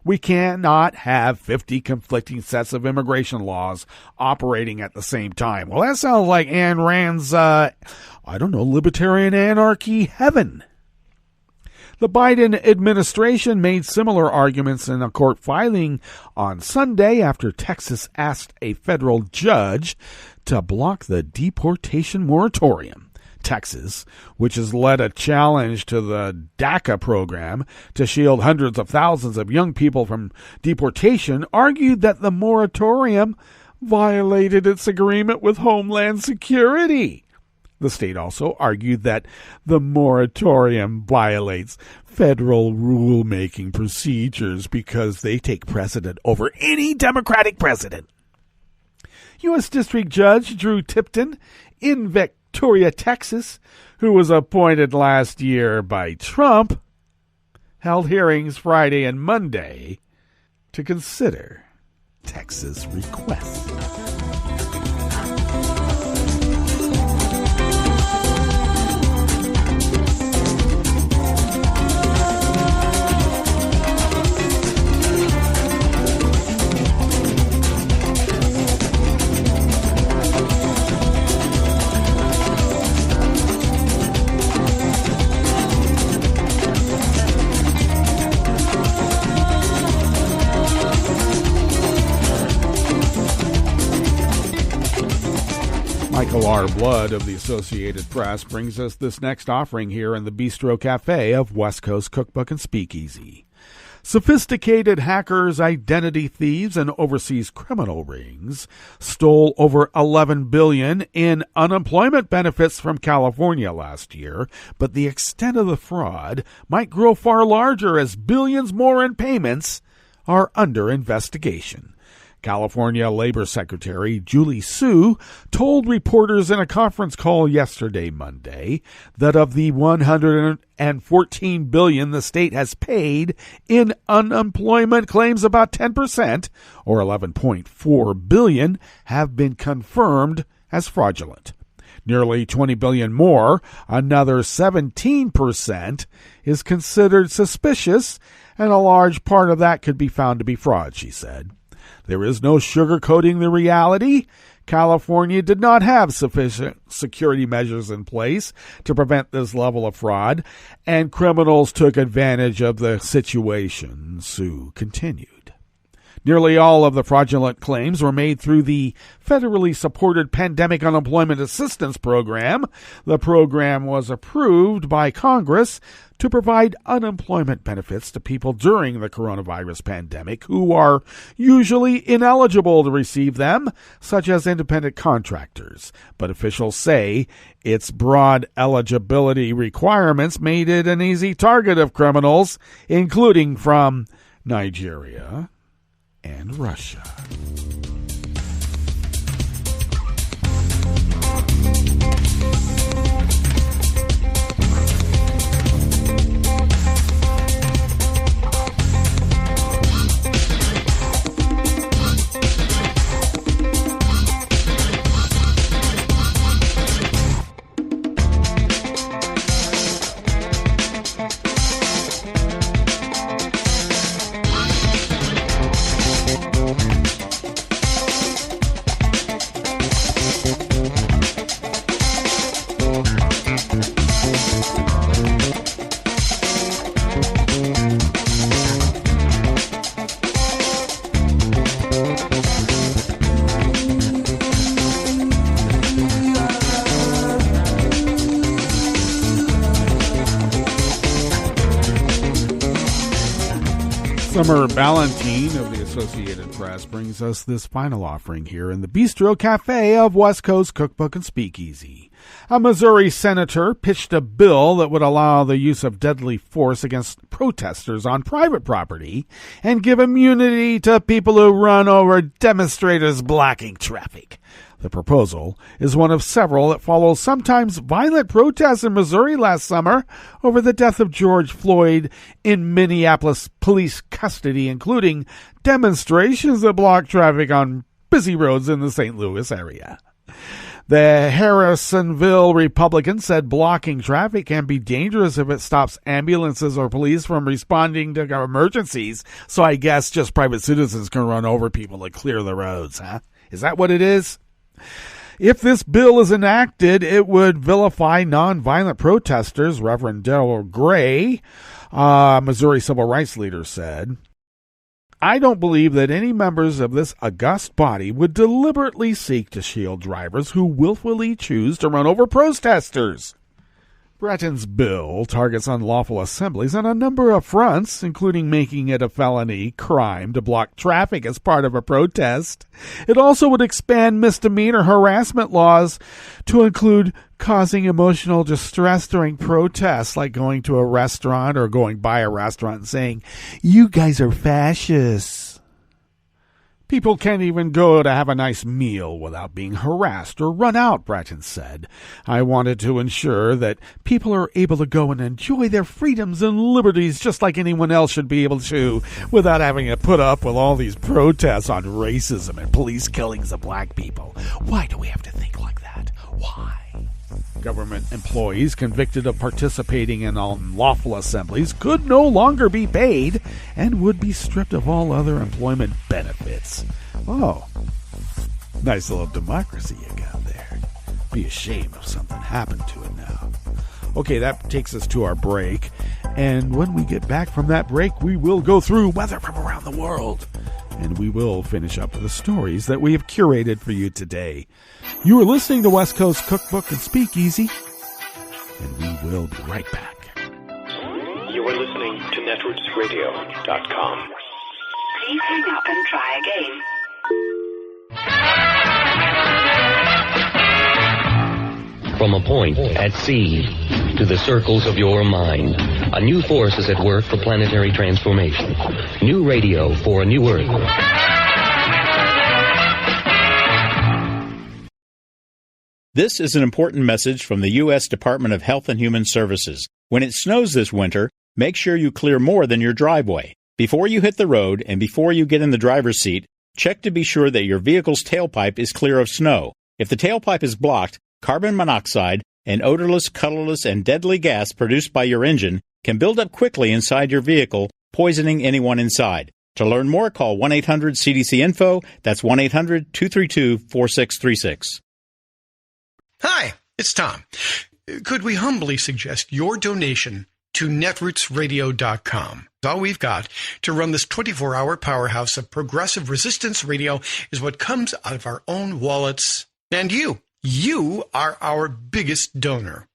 We cannot have 50 conflicting sets of immigration laws operating at the same time. Well, that sounds like Ayn Rand's, libertarian anarchy heaven. The Biden administration made similar arguments in a court filing on Sunday after Texas asked a federal judge to block the deportation moratorium. Texas, which has led a challenge to the DACA program to shield hundreds of thousands of young people from deportation, argued that the moratorium violated its agreement with Homeland Security. The state also argued that the moratorium violates federal rulemaking procedures because they take precedent over any Democratic president. U.S. District Judge Drew Tipton in Victoria, Texas, who was appointed last year by Trump, held hearings Friday and Monday to consider Texas' request. Michael R. Blood of the Associated Press brings us this next offering here in the Bistro Cafe of West Coast Cookbook and Speakeasy. Sophisticated hackers, identity thieves, and overseas criminal rings stole over $11 billion in unemployment benefits from California last year, but the extent of the fraud might grow far larger as billions more in payments are under investigation. California Labor Secretary Julie Su told reporters in a conference call yesterday, Monday, that of the $114 billion the state has paid in unemployment claims, about 10%, or $11.4 billion, have been confirmed as fraudulent. Nearly $20 billion more, another 17%, is considered suspicious, and a large part of that could be found to be fraud, she said. There is no sugarcoating the reality. California did not have sufficient security measures in place to prevent this level of fraud, and criminals took advantage of the situation, Sue continued. Nearly all of the fraudulent claims were made through the federally supported Pandemic Unemployment Assistance Program. The program was approved by Congress to provide unemployment benefits to people during the coronavirus pandemic who are usually ineligible to receive them, such as independent contractors. But officials say its broad eligibility requirements made it an easy target of criminals, including from Nigeria and Russia. Summer Ballantine of the Associated Press brings us this final offering here in the Bistro Cafe of West Coast Cookbook and Speakeasy. A Missouri senator pitched a bill that would allow the use of deadly force against protesters on private property and give immunity to people who run over demonstrators blocking traffic. The proposal is one of several that follows sometimes violent protests in Missouri last summer over the death of George Floyd in Minneapolis police custody, including demonstrations that blocked traffic on busy roads in the St. Louis area. The Harrisonville Republican said blocking traffic can be dangerous if it stops ambulances or police from responding to emergencies. So I guess just private citizens can run over people to clear the roads, huh? Is that what it is? If this bill is enacted, it would vilify nonviolent protesters, Reverend Darrell Gray, Missouri civil rights leader, said. I don't believe that any members of this august body would deliberately seek to shield drivers who willfully choose to run over protesters. Breton's bill targets unlawful assemblies on a number of fronts, including making it a felony crime to block traffic as part of a protest. It also would expand misdemeanor harassment laws to include causing emotional distress during protests, like going to a restaurant or going by a restaurant and saying, "You guys are fascists." People can't even go to have a nice meal without being harassed or run out, Breton said. I wanted to ensure that people are able to go and enjoy their freedoms and liberties just like anyone else should be able to, without having to put up with all these protests on racism and police killings of black people. Why do we have to think like that? Why? Government employees convicted of participating in unlawful assemblies could no longer be paid and would be stripped of all other employment benefits. Oh, nice little democracy you got there. Be a shame if something happened to it now. Okay, that takes us to our break. And when we get back from that break, we will go through weather from around the world. and we will finish up with the stories that we have curated for you today. You are listening to West Coast Cookbook and Speakeasy, and we will be right back. You are listening to netrootsradio.com. Please hang up and try again. From a point at sea to the circles of your mind, a new force is at work for planetary transformation. New radio for a new Earth. This is an important message from the U.S. Department of Health and Human Services. When it snows this winter, make sure you clear more than your driveway. Before you hit the road and before you get in the driver's seat, check to be sure that your vehicle's tailpipe is clear of snow. If the tailpipe is blocked, carbon monoxide, an odorless, colorless, and deadly gas produced by your engine can build up quickly inside your vehicle, poisoning anyone inside. To learn more, call 1-800-CDC-INFO. That's 1-800-232-4636. Hi, it's Tom. Could we humbly suggest your donation to netrootsradio.com? All we've got to run this 24-hour powerhouse of progressive resistance radio is what comes out of our own wallets. And you are our biggest donor.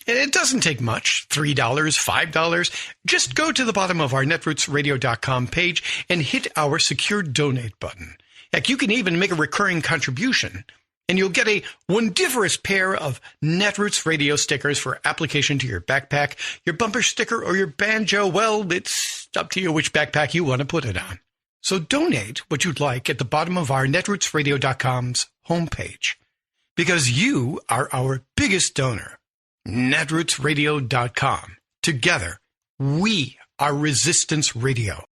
It doesn't take much, $3, $5. Just go to the bottom of our netrootsradio.com page and hit our secure donate button. Heck, you can even make a recurring contribution, and you'll get a wondiferous pair of Netroots radio stickers for application to your backpack, your bumper sticker, or your banjo. Well, it's up to you which backpack you want to put it on. So donate what you'd like at the bottom of our netrootsradio.com's homepage, because you are our biggest donor. netrootsradio.com. Together, we are Resistance Radio.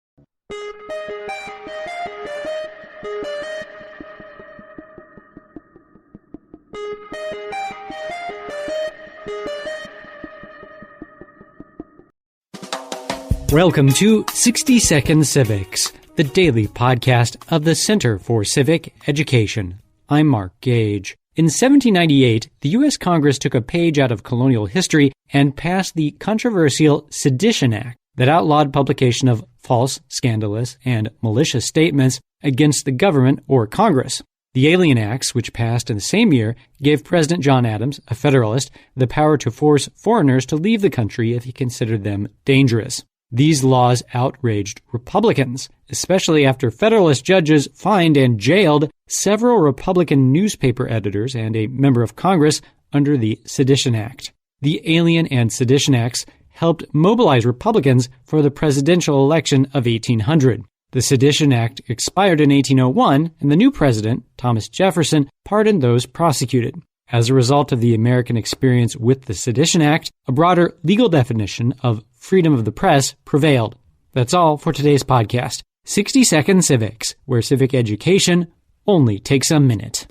Welcome to 60 Second Civics, the daily podcast of the Center for Civic Education. I'm Mark Gage. In 1798, the U.S. Congress took a page out of colonial history and passed the controversial Sedition Act that outlawed publication of false, scandalous, and malicious statements against the government or Congress. The Alien Acts, which passed in the same year, gave President John Adams, a Federalist, the power to force foreigners to leave the country if he considered them dangerous. These laws outraged Republicans, especially after Federalist judges fined and jailed several Republican newspaper editors and a member of Congress under the Sedition Act. The Alien and Sedition Acts helped mobilize Republicans for the presidential election of 1800. The Sedition Act expired in 1801, and the new president, Thomas Jefferson, pardoned those prosecuted. As a result of the American experience with the Sedition Act, a broader legal definition of freedom of the press prevailed. That's all for today's podcast. 60 Second Civics, where civic education only takes a minute.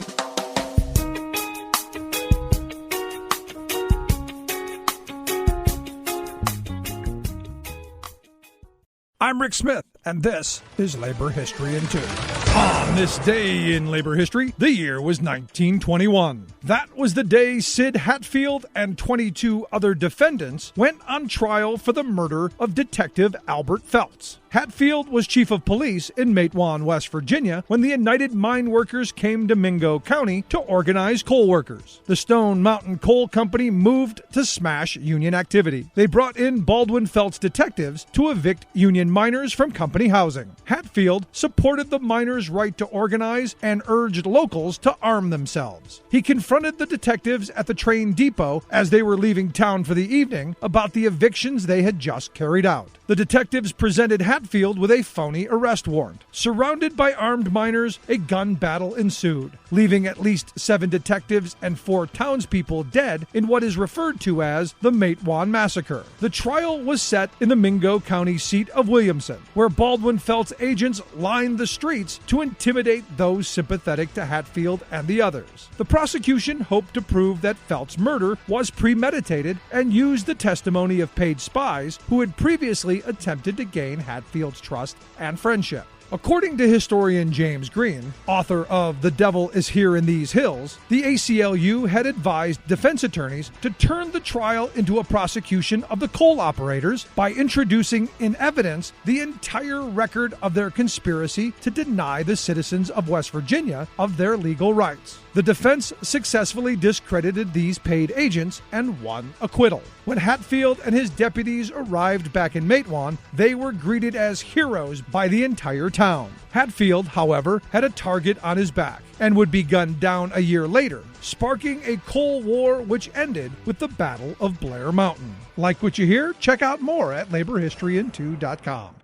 I'm Rick Smith, and this is Labor History in 2. On this day in labor history, the year was 1921. That was the day Sid Hatfield and 22 other defendants went on trial for the murder of Detective Albert Feltz. Hatfield was chief of police in Matewan, West Virginia, when the United Mine Workers came to Mingo County to organize coal workers. The Stone Mountain Coal Company moved to smash union activity. They brought in Baldwin Feltz detectives to evict union miners from company housing. Hatfield supported the miners' right to organize and urged locals to arm themselves. He confronted the detectives at the train depot as they were leaving town for the evening about the evictions they had just carried out. The detectives presented Hatfield with a phony arrest warrant. Surrounded by armed miners, a gun battle ensued, leaving at least 7 detectives and 4 townspeople dead in what is referred to as the Matewan Massacre. The trial was set in the Mingo County seat of Williamson, where Baldwin Feltz agents lined the streets to intimidate those sympathetic to Hatfield and the others. The prosecution hoped to prove that Feltz's murder was premeditated and used the testimony of paid spies who had previously attempted to gain Hatfield's trust and friendship. According to historian James Green, author of The Devil is Here in These Hills, the ACLU had advised defense attorneys to turn the trial into a prosecution of the coal operators by introducing in evidence the entire record of their conspiracy to deny the citizens of West Virginia of their legal rights. The defense successfully discredited these paid agents and won acquittal. When Hatfield and his deputies arrived back in Matewan, they were greeted as heroes by the entire town. Hatfield, however, had a target on his back and would be gunned down a year later, sparking a coal war which ended with the Battle of Blair Mountain. Like what you hear? Check out more at laborhistoryin2.com.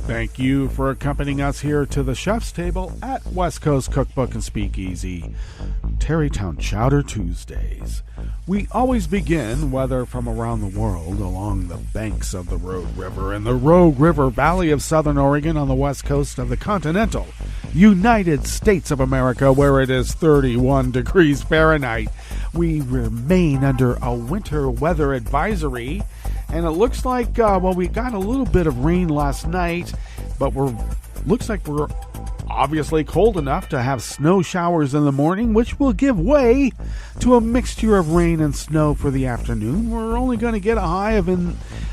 Thank you for accompanying us here to the chef's table at West Coast Cookbook and Speakeasy, Tarrytown Chowder Tuesdays. We always begin, whether from around the world, along the banks of the Rogue River in the Rogue River Valley of Southern Oregon on the west coast of the continental United States of America, where it is 31 degrees Fahrenheit. We remain under a winter weather advisory. And it looks like, we got a little bit of rain last night, but looks like we're obviously cold enough to have snow showers in the morning, which will give way to a mixture of rain and snow for the afternoon. We're only going to get a high of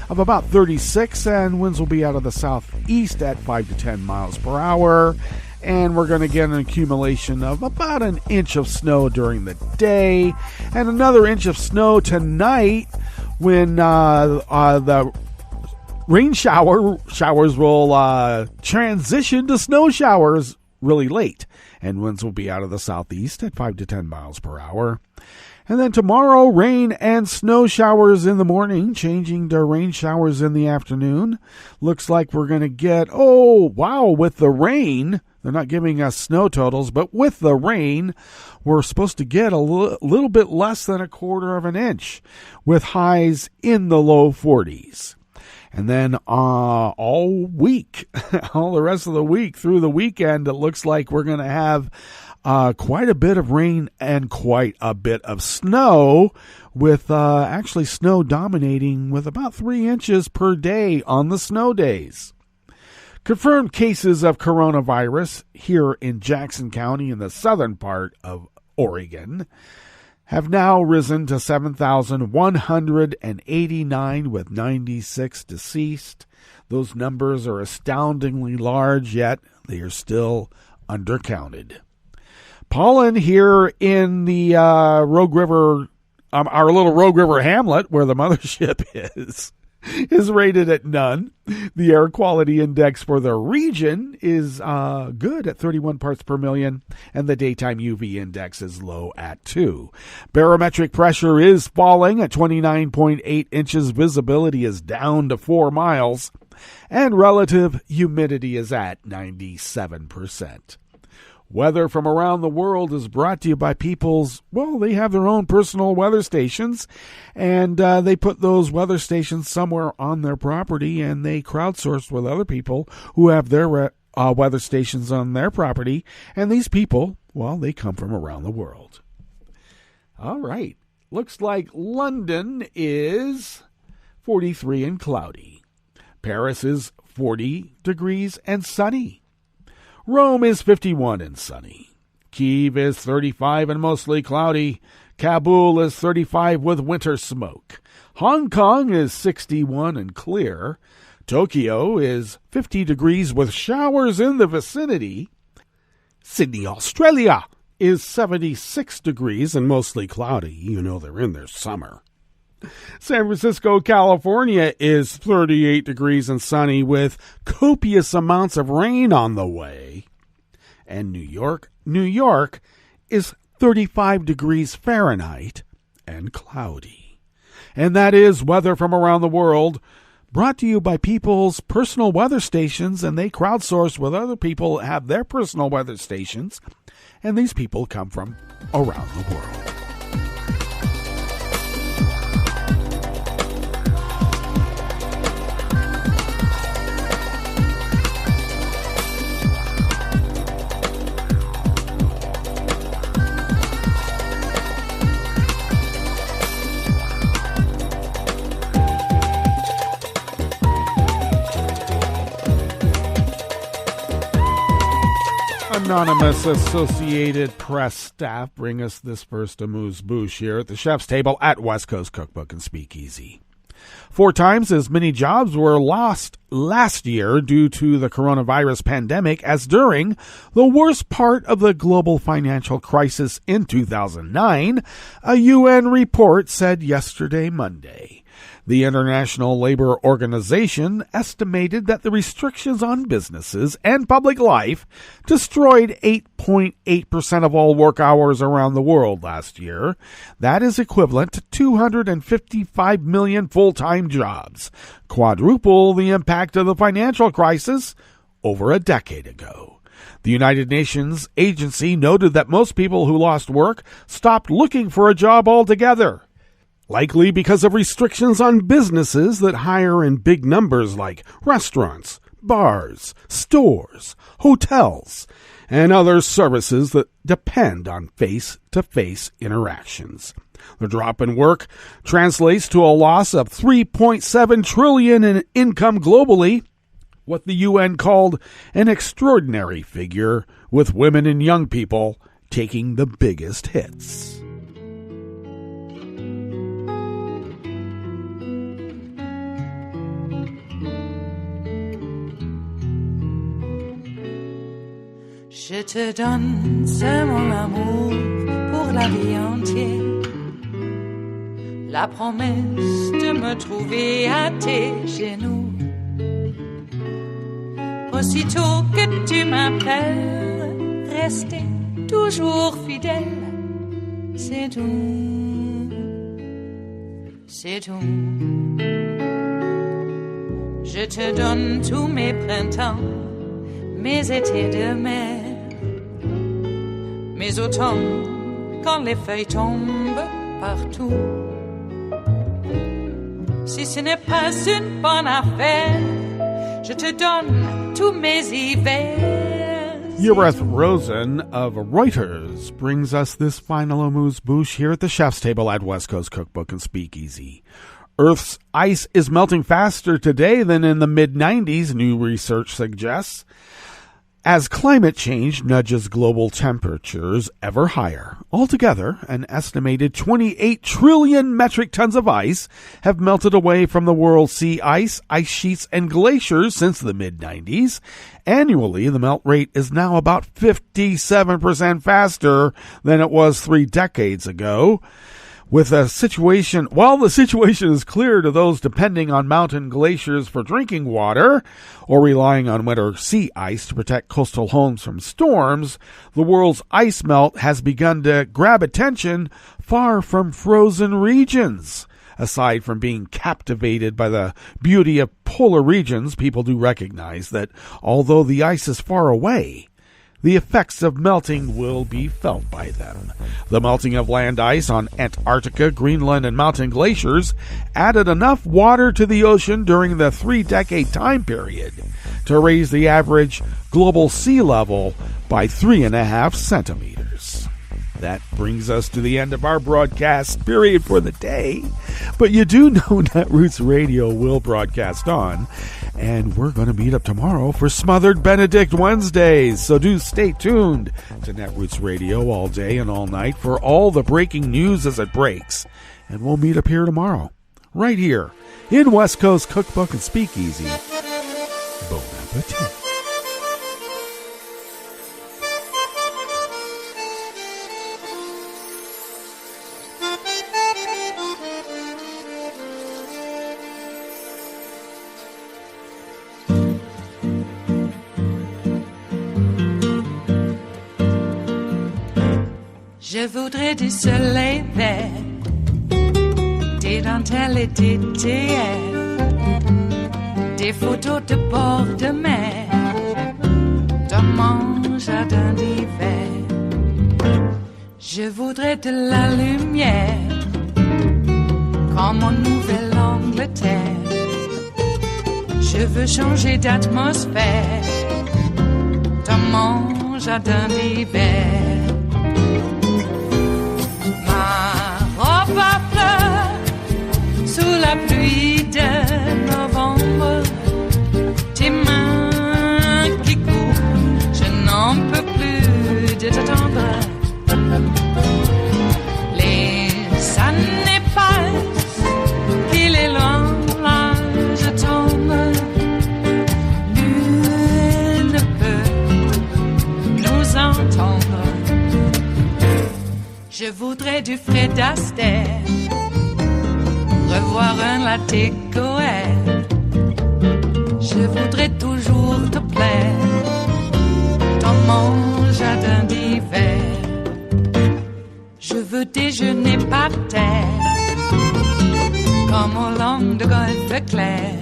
about 36, and winds will be out of the southeast at 5 to 10 miles per hour. And we're going to get an accumulation of about an inch of snow during the day, and another inch of snow tonight, when the rain showers will transition to snow showers really late, and winds will be out of the southeast at 5 to 10 miles per hour. And then tomorrow, rain and snow showers in the morning, changing to rain showers in the afternoon. Looks like we're going to get, with the rain, they're not giving us snow totals, but with the rain, we're supposed to get a little bit less than a quarter of an inch, with highs in the low 40s. And then all week, all the rest of the week through the weekend, it looks like we're going to have quite a bit of rain and quite a bit of snow, with actually snow dominating with about 3 inches per day on the snow days. Confirmed cases of coronavirus here in Jackson County in the southern part of Oregon have now risen to 7,189 with 96 deceased. Those numbers are astoundingly large, yet they are still undercounted. Pollen here in the Rogue River, our little Rogue River hamlet where the mothership is rated at none. The air quality index for the region is good at 31 parts per million, and the daytime UV index is low at 2. Barometric pressure is falling at 29.8 inches. Visibility is down to 4 miles, and relative humidity is at 97%. Weather from around the world is brought to you by they have their own personal weather stations, and they put those weather stations somewhere on their property, and they crowdsource with other people who have their weather stations on their property, and these people, they come from around the world. All right. Looks like London is 43 and cloudy. Paris is 40 degrees and sunny. Rome is 51 and sunny. Kyiv is 35 and mostly cloudy. Kabul is 35 with winter smoke. Hong Kong is 61 and clear. Tokyo is 50 degrees with showers in the vicinity. Sydney, Australia is 76 degrees and mostly cloudy. You know they're in their summer. San Francisco, California is 38 degrees and sunny with copious amounts of rain on the way. And New York is 35 degrees Fahrenheit and cloudy. And that is weather from around the world brought to you by people's personal weather stations, and they crowdsource with other people have their personal weather stations, and these people come from around the world. Anonymous Associated Press staff bring us this first amuse-bouche here at the chef's table at West Coast Cookbook and Speakeasy. 4 times as many jobs were lost last year due to the coronavirus pandemic as during the worst part of the global financial crisis in 2009, a UN report said yesterday, Monday. The International Labor Organization estimated that the restrictions on businesses and public life destroyed 8.8% of all work hours around the world last year. That is equivalent to 255 million full-time jobs, quadruple the impact of the financial crisis over a decade ago. The United Nations agency noted that most people who lost work stopped looking for a job altogether, likely because of restrictions on businesses that hire in big numbers like restaurants, bars, stores, hotels, and other services that depend on face-to-face interactions. The drop in work translates to a loss of $3.7 trillion in income globally, what the UN called an extraordinary figure, with women and young people taking the biggest hits. Je te donne ce mon amour pour la vie entière, la promesse de me trouver à tes genoux. Aussitôt que tu m'appelles, rester toujours fidèle, c'est tout, c'est tout. Je te donne tous mes printemps, mes étés de mer, mes automnes quand les feuilles tombent partout. Si ce n'est pas une bonne affaire, je te donne tous mes hivers. Yoreth Rosen of Reuters brings us this final amuse-bouche here at the chef's table at West Coast Cookbook and Speakeasy. Earth's ice is melting faster today than in the mid-90s, new research suggests, as climate change nudges global temperatures ever higher. Altogether, an estimated 28 trillion metric tons of ice have melted away from the world's sea ice sheets, and glaciers since the mid-90s. Annually, the melt rate is now about 57% faster than it was 3 decades ago. While the situation is clear to those depending on mountain glaciers for drinking water or relying on winter sea ice to protect coastal homes from storms, the world's ice melt has begun to grab attention far from frozen regions. Aside from being captivated by the beauty of polar regions, people do recognize that although the ice is far away, the effects of melting will be felt by them. The melting of land ice on Antarctica, Greenland, and mountain glaciers added enough water to the ocean during the 3-decade time period to raise the average global sea level by 3.5 centimeters. That brings us to the end of our broadcast period for the day. But you do know Netroots Radio will broadcast on, and we're going to meet up tomorrow for Smothered Benedict Wednesdays. So do stay tuned to Netroots Radio all day and all night for all the breaking news as it breaks. And we'll meet up here tomorrow, right here in West Coast Cookbook and Speakeasy. Bon appetit. Je voudrais du soleil vert, des dentelles et des théâtres, des photos de bord de mer, dans mon jardin d'hiver. Je voudrais de la lumière, comme en Nouvelle-Angleterre. Je veux changer d'atmosphère, dans mon jardin d'hiver. Ma robe à fleurs, sous la pluie de novembre, tes mains qui courent, je n'en peux plus de t'attendre. Les années passent, qu'il est loin, là je tombe. Nul ne peut nous entendre. Je voudrais du Fred Astaire, revoir un latte Goël. Je voudrais toujours te plaire, dans mon jardin d'hiver. Je veux déjeuner par terre, comme au long de golfe clair,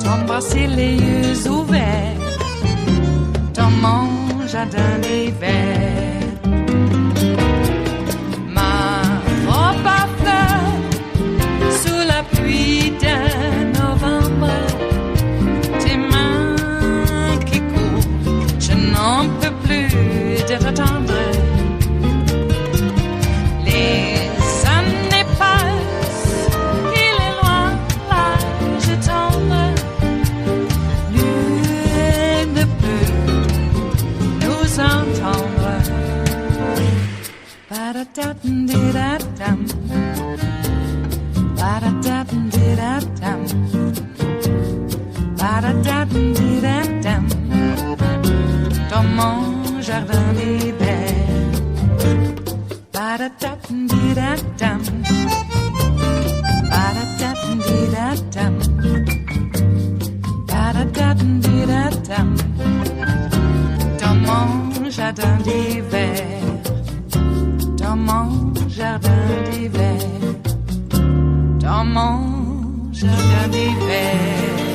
t'embrasser les yeux ouverts, dans mon jardin d'hiver. Ma robe à fleurs, sous la pluie de novembre, tes mains qui courent, je n'en peux plus de t'attendre. Ba-da-da-dum-di-da-dum, ba-da-da-dum-di-da-dum, ba-da-da-dum-di-da-dum, dans mon jardin d'hiver. Ba-da-da-dum-di-da-dum, ba-da-da-dum-di-da-dum, ba-da-da-dum-di-da-dum, dans mon jardin d'hiver. Dans mon jardin d'hiver, dans mon jardin d'hiver.